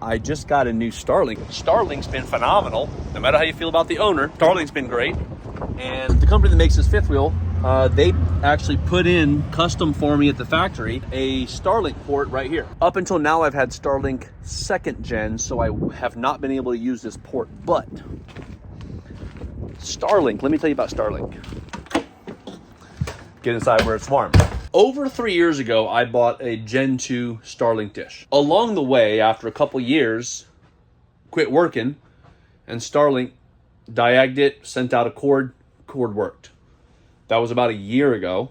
I just got a new Starlink. Starlink's been phenomenal. No matter how you feel about the owner, Starlink's been great. And the company that makes this fifth wheel, they actually put in custom for me at the factory a Starlink port right here. Up until now, I've had Starlink 2nd gen, so I have not been able to use this port. But Starlink, let me tell you about Starlink. Get inside where it's warm. Over 3 years ago, I bought a Gen 2 Starlink dish. Along the way, after a couple years, quit working, and Starlink diagged it, sent out a cord worked. That was about a year ago.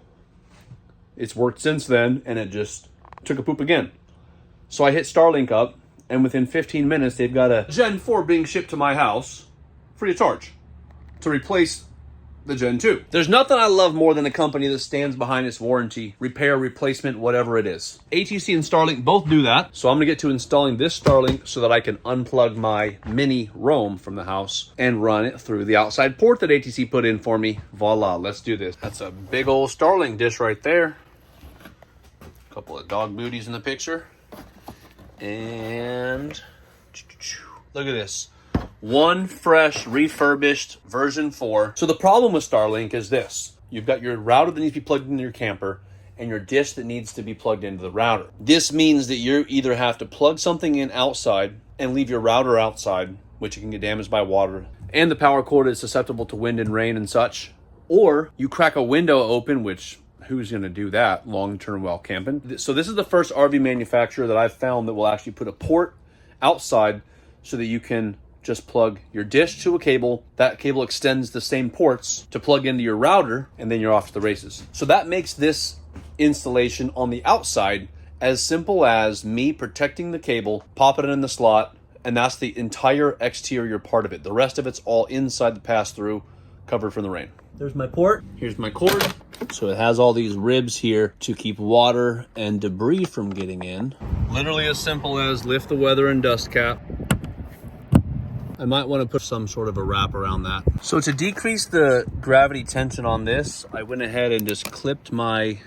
It's worked since then, and it just took a poop again. So I hit Starlink up, and within 15 minutes, they've got a Gen 4 being shipped to my house, free of charge, to replace the Gen 2. There's nothing I love more than a company that stands behind its warranty, repair, replacement, whatever it is. ATC and Starlink both do that. So I'm gonna get to installing this Starlink so that I can unplug my mini Roam from the house and run it through the outside port that ATC put in for me. Voila, let's do this. That's a big old Starlink dish right there. A couple of dog booties in the picture. And look at this. One fresh, refurbished version 4. So the problem with Starlink is this. You've got your router that needs to be plugged into your camper and your dish that needs to be plugged into the router. This means that you either have to plug something in outside and leave your router outside, which can get damaged by water, and the power cord is susceptible to wind and rain and such, or you crack a window open, which who's going to do that long-term while camping? So this is the first RV manufacturer that I've found that will actually put a port outside so that you can just plug your dish to a cable. That cable extends the same ports to plug into your router, and then you're off to the races. So that makes this installation on the outside as simple as me protecting the cable, popping it in the slot, and that's the entire exterior part of it. The rest of it's all inside the pass-through, covered from the rain. There's my port. Here's my cord. So it has all these ribs here to keep water and debris from getting in. Literally as simple as lift the weather and dust cap. I might want to put some sort of a wrap around that. So to decrease the gravity tension on this, I went ahead and just clipped my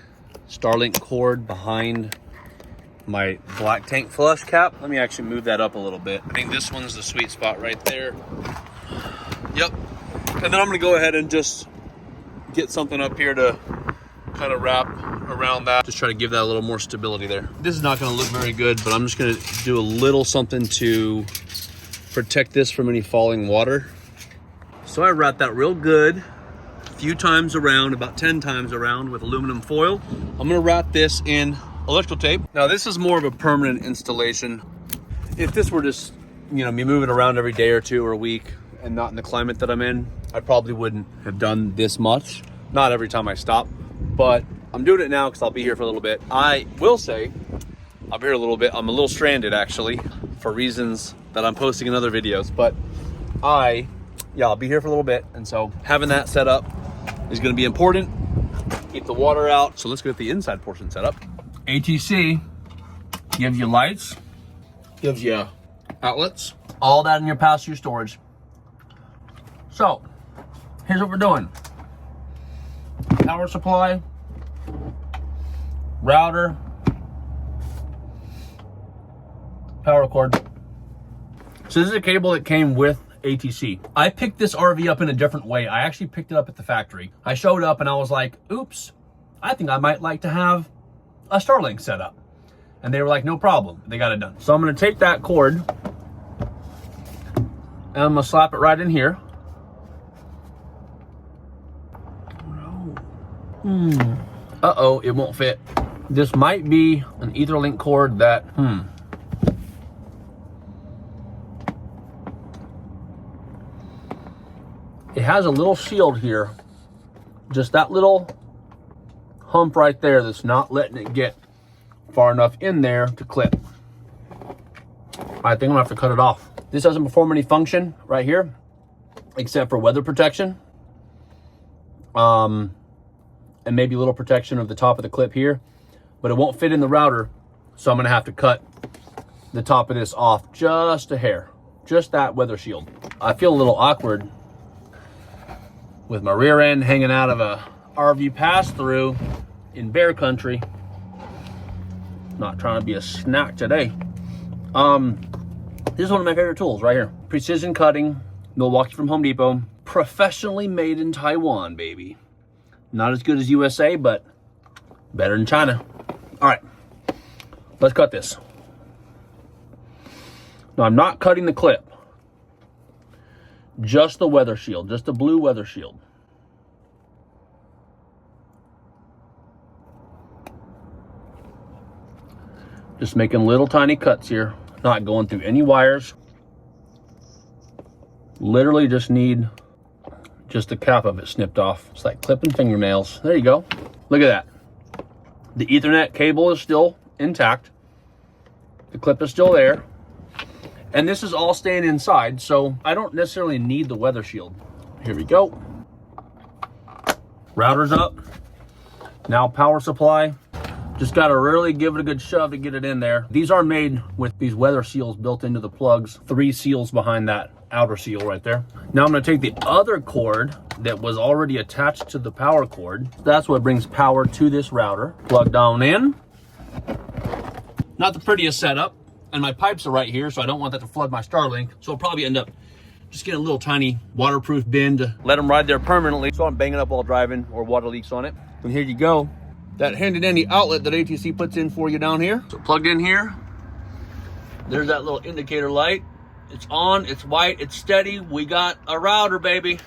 Starlink cord behind my black tank flush cap. Let me actually move that up a little bit. I think this one's the sweet spot right there. Yep. And then I'm gonna go ahead and just get something up here to kind of wrap around that. Just try to give that a little more stability there. This is not gonna look very good, but I'm just gonna do a little something to protect this from any falling water. So I wrapped that real good, a few times around, about 10 times around with aluminum foil. I'm gonna wrap this in electrical tape. Now this is more of a permanent installation. If this were just, me moving around every day or two or a week and not in the climate that I'm in, I probably wouldn't have done this much. Not every time I stop, but I'm doing it now because I'll be here for a little bit. I will say, I'll be here a little bit. I'm a little stranded actually for reasons that I'm posting in other videos, but I'll be here for a little bit. And so having that set up is gonna be important. Keep the water out. So let's get the inside portion set up. ATC gives you lights, gives you outlets, all that in your pass-through storage. So here's what we're doing. Power supply, router, power cord. So this is a cable that came with ATC. I picked this RV up in a different way. I actually picked it up at the factory. I showed up and I was like, oops, I think I might like to have a Starlink set up. And they were like, no problem. They got it done. So I'm gonna take that cord and I'm gonna slap it right in here. Uh-oh, it won't fit. This might be an Etherlink cord that, It has a little shield here. Just that little hump right there that's not letting it get far enough in there to clip. I think I'm gonna have to cut it off. This doesn't perform any function right here, except for weather protection. And maybe a little protection of the top of the clip here, but it won't fit in the router. So I'm gonna have to cut the top of this off just a hair, just that weather shield. I feel a little awkward with my rear end hanging out of a RV pass-through in bear country. Not trying to be a snack today. This is one of my favorite tools right here. Precision cutting, Milwaukee from Home Depot. Professionally made in Taiwan, baby. Not as good as USA, but better than China. All right, let's cut this. Now, I'm not cutting the clip. Just the weather shield, just the blue weather shield. Just making little tiny cuts here, not going through any wires. Literally just need just the cap of it snipped off. It's like clipping fingernails. There you go. Look at that. The Ethernet cable is still intact. The clip is still there. And this is all staying inside, so I don't necessarily need the weather shield. Here we go. Router's up. Now power supply. Just gotta really give it a good shove to get it in there. These are made with these weather seals built into the plugs. 3 seals behind that outer seal right there. Now I'm gonna take the other cord that was already attached to the power cord. That's what brings power to this router. Plug down in. Not the prettiest setup. And my pipes are right here, so I don't want that to flood my Starlink. So I'll probably end up just getting a little tiny waterproof bin to let them ride there permanently. So I'm banging up while driving or water leaks on it. And here you go. That handy dandy outlet that ATC puts in for you down here. So plugged in here. There's that little indicator light. It's on, it's white, it's steady. We got a router, baby.